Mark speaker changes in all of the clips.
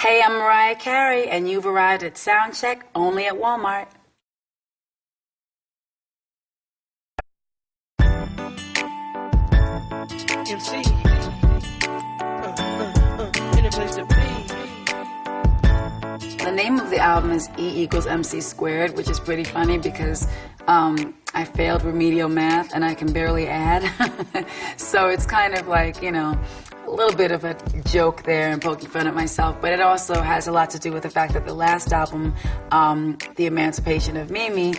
Speaker 1: Hey, I'm Mariah Carey, and you've arrived at Soundcheck only at Walmart.
Speaker 2: MC, in a place to be.
Speaker 1: The name of the album is E=MC², which is pretty funny because I failed remedial math and I can barely add. So it's kind of like, you know, a little bit of a joke there and poking fun at myself, but it also has a lot to do with the fact that the last album, The Emancipation of Mimi,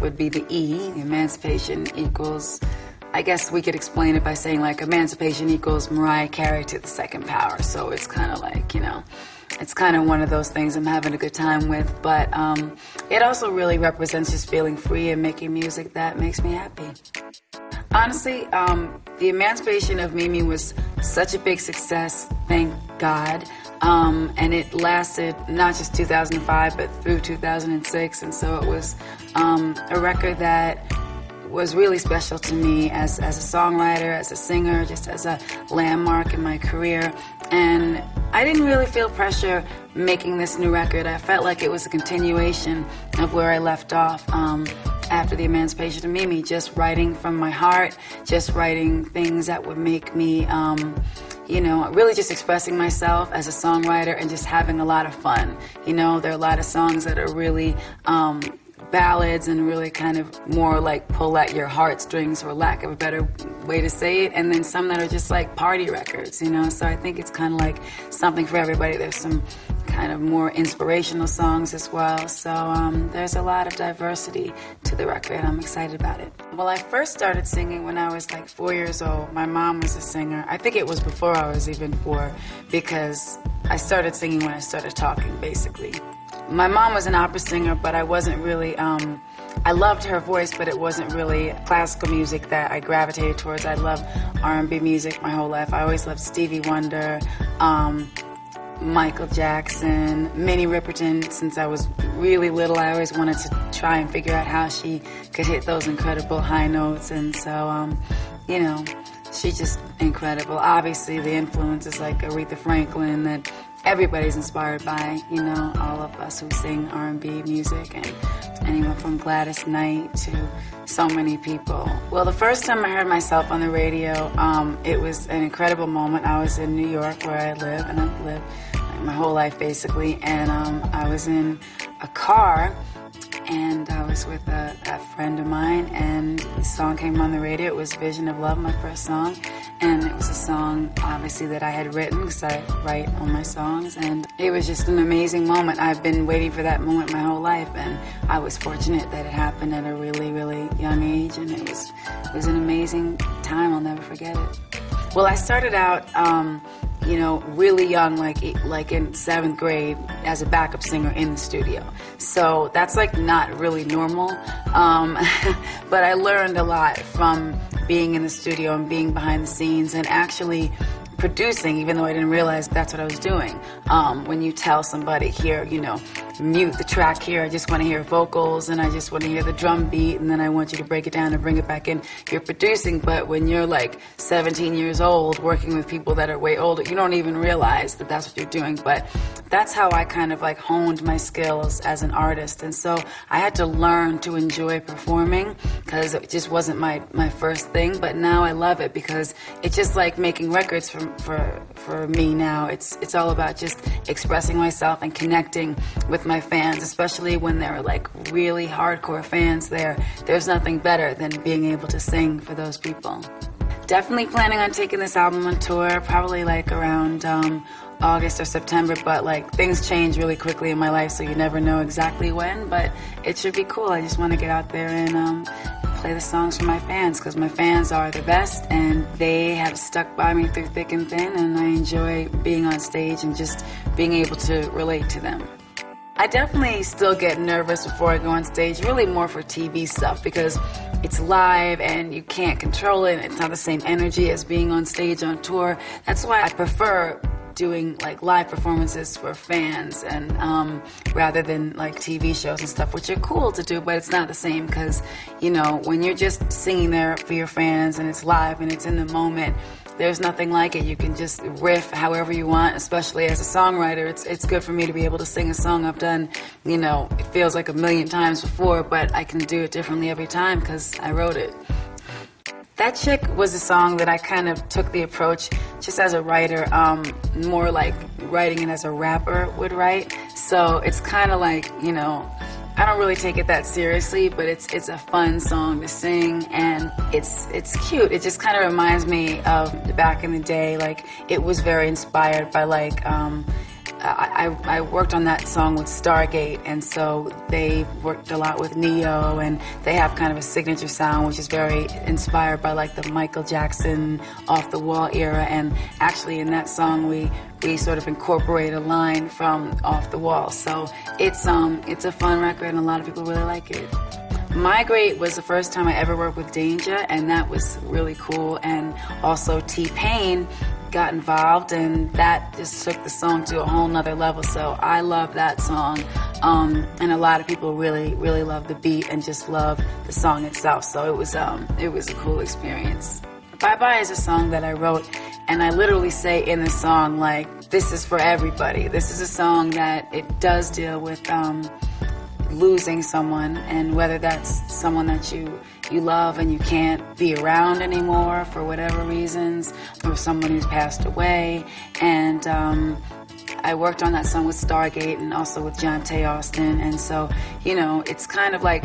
Speaker 1: would be the E. Emancipation equals, I guess we could explain it by saying like emancipation equals Mariah Carey to the second power. So it's kind of like, you know, it's kind of one of those things I'm having a good time with, but it also really represents just feeling free and making music that makes me happy. Honestly, The Emancipation of Mimi was such a big success, thank God, and it lasted not just 2005 but through 2006, and so it was a record that was really special to me as a songwriter, as a singer, just as a landmark in my career. And I didn't really feel pressure making this new record. I felt like it was a continuation of where I left off after The Emancipation of Mimi, just writing from my heart, just writing things that would make me, you know, really just expressing myself as a songwriter and just having a lot of fun. You know, there are a lot of songs that are really ballads and really kind of more like pull at your heartstrings, for lack of a better way to say it, and then some that are just like party records, you know. So I think it's kind of like something for everybody. There's some kind of more inspirational songs as well, so there's a lot of diversity to the record. I'm excited about it. Well, I first started singing when I was like 4 years old. My mom was a singer. I think it was before I was even 4, because I started singing when I started talking, basically. My mom was an opera singer, but I wasn't really, I loved her voice, but it wasn't really classical music that I gravitated towards. I loved R&B music my whole life. I always loved Stevie Wonder, Michael Jackson, Minnie Riperton. Since I was really little, I always wanted to try and figure out how she could hit those incredible high notes, and so, you know, she's just incredible. Obviously, the influences like Aretha Franklin that everybody's inspired by, you know, all of us who sing R&B music, and anyone from Gladys Knight to so many people. Well, the first time I heard myself on the radio, it was an incredible moment. I was in New York, where I live, and I've lived my whole life basically, and I was in a car, and I was with a friend of mine, and the song came on the radio. It was Vision of Love, my first song, and it was a song, obviously, that I had written, because I write all my songs, and it was just an amazing moment. I've been waiting for that moment my whole life, and I was fortunate that it happened at a really, really young age, and it was an amazing time. I'll never forget it. Well, I started out, you know, really young, like in 7th grade, as a backup singer in the studio. So that's like not really normal, but I learned a lot from being in the studio and being behind the scenes and actually producing, even though I didn't realize that's what I was doing. When you tell somebody, here, you know, mute the track here, I just want to hear vocals and I just want to hear the drum beat, and then I want you to break it down and bring it back in. You're producing, but when you're like 17 years old working with people that are way older, you don't even realize that that's what you're doing. But that's how I kind of like honed my skills as an artist, and so I had to learn to enjoy performing, because it just wasn't my first thing, but now I love it because it's just like making records for me now. It's all about just expressing myself and connecting with my fans, especially when they're like really hardcore fans. There's nothing better than being able to sing for those people. Definitely planning on taking this album on tour, probably like around August or September, but like things change really quickly in my life, so you never know exactly when, but it should be cool. I just want to get out there and play the songs for my fans, because my fans are the best and they have stuck by me through thick and thin, and I enjoy being on stage and just being able to relate to them. I definitely still get nervous before I go on stage, really more for TV stuff, because it's live and you can't control it. It's not the same energy as being on stage on tour. That's why I prefer doing like live performances for fans, and rather than like TV shows and stuff, which are cool to do, but it's not the same, because, you know, when you're just singing there for your fans and it's live and it's in the moment, there's nothing like it. You can just riff however you want, especially as a songwriter. It's good for me to be able to sing a song I've done, you know, it feels like a million times before, but I can do it differently every time because I wrote it. That Chick was a song that I kind of took the approach just as a writer, more like writing it as a rapper would write. So it's kind of like, you know, I don't really take it that seriously, but it's a fun song to sing, and it's cute. It just kind of reminds me of back in the day. Like, it was very inspired by, like, I worked on that song with Stargate, and so they worked a lot with Neo, and they have kind of a signature sound which is very inspired by, like, the Michael Jackson Off the Wall era. And actually in that song we sort of incorporate a line from Off the Wall. So it's a fun record, and a lot of people really like it. Migrate was the first time I ever worked with Danger, and that was really cool. And also T-Pain got involved, and that just took the song to a whole nother level. So I love that song, and a lot of people really love the beat and just love the song itself. So it was a cool experience. Bye Bye is a song that I wrote, and I literally say in the song, like, this is for everybody. This is a song that it does deal with losing someone, and whether that's someone that you love and you can't be around anymore for whatever reasons, or someone who's passed away. And I worked on that song with Stargate and also with John Tay Austin, and so, you know, it's kind of like,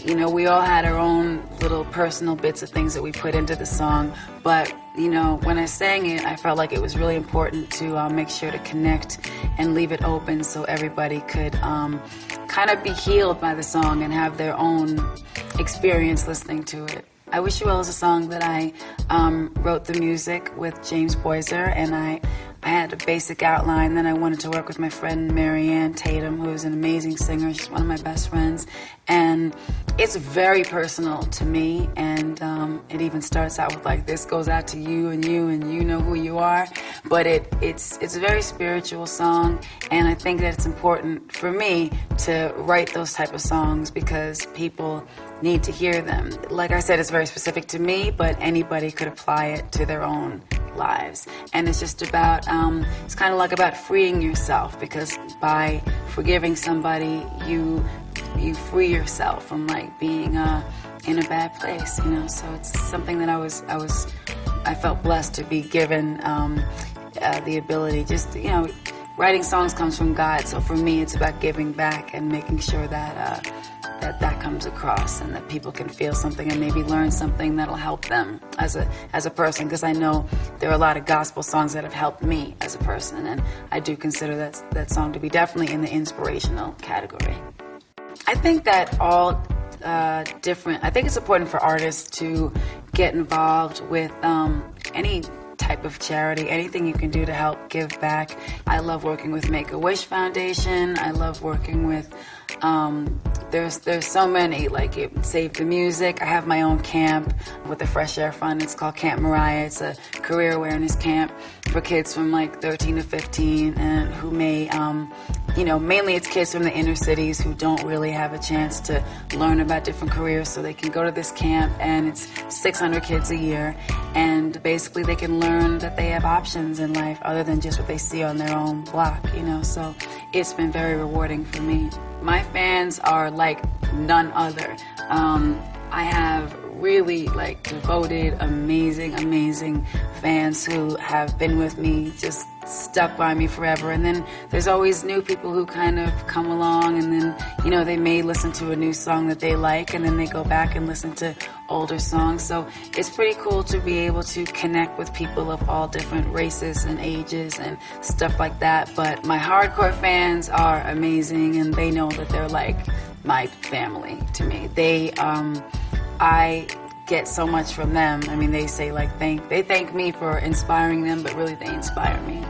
Speaker 1: you know, we all had our own little personal bits of things that we put into the song, but, you know, when I sang it, I felt like it was really important to make sure to connect and leave it open so everybody could kind of be healed by the song and have their own experience listening to it. I Wish You Well is a song that I wrote the music with James Boyser, and I had a basic outline. Then I wanted to work with my friend Mariah Tatum, who is an amazing singer. She's one of my best friends, and it's very personal to me. And it even starts out with, like, this goes out to you, and you know who you are. But it's a very spiritual song, and I think that it's important for me to write those type of songs because people need to hear them. Like I said, it's very specific to me, but anybody could apply it to their own lives. And it's just about, it's kind of like about freeing yourself, because by forgiving somebody, you free yourself from, like, being in a bad place, you know. So it's something that I felt blessed to be given the ability. Just, you know, writing songs comes from God, so for me it's about giving back and making sure that that comes across, and that people can feel something and maybe learn something that'll help them as a person, because I know there are a lot of gospel songs that have helped me as a person, and I do consider that song to be definitely in the inspirational category. I think that all different, I think it's important for artists to get involved with any type of charity, anything you can do to help give back. I love working with Make-A-Wish Foundation. I love working with, there's so many, like Save the Music. I have my own camp with the Fresh Air Fund. It's called Camp Mariah. It's a career awareness camp for kids from like 13 to 15 and who may, you know, mainly it's kids from the inner cities who don't really have a chance to learn about different careers, so they can go to this camp, and it's 600 kids a year, and basically they can learn that they have options in life other than just what they see on their own block, you know, so it's been very rewarding for me. My fans are like none other. I have really like devoted, amazing fans who have been with me, just stuck by me forever. And then there's always new people who kind of come along, and then, you know, they may listen to a new song that they like, and then they go back and listen to older songs. So it's pretty cool to be able to connect with people of all different races and ages and stuff like that. But my hardcore fans are amazing, and they know that they're like my family to me. I get so much from them. I mean, they say like they thank me for inspiring them, but really they inspire me.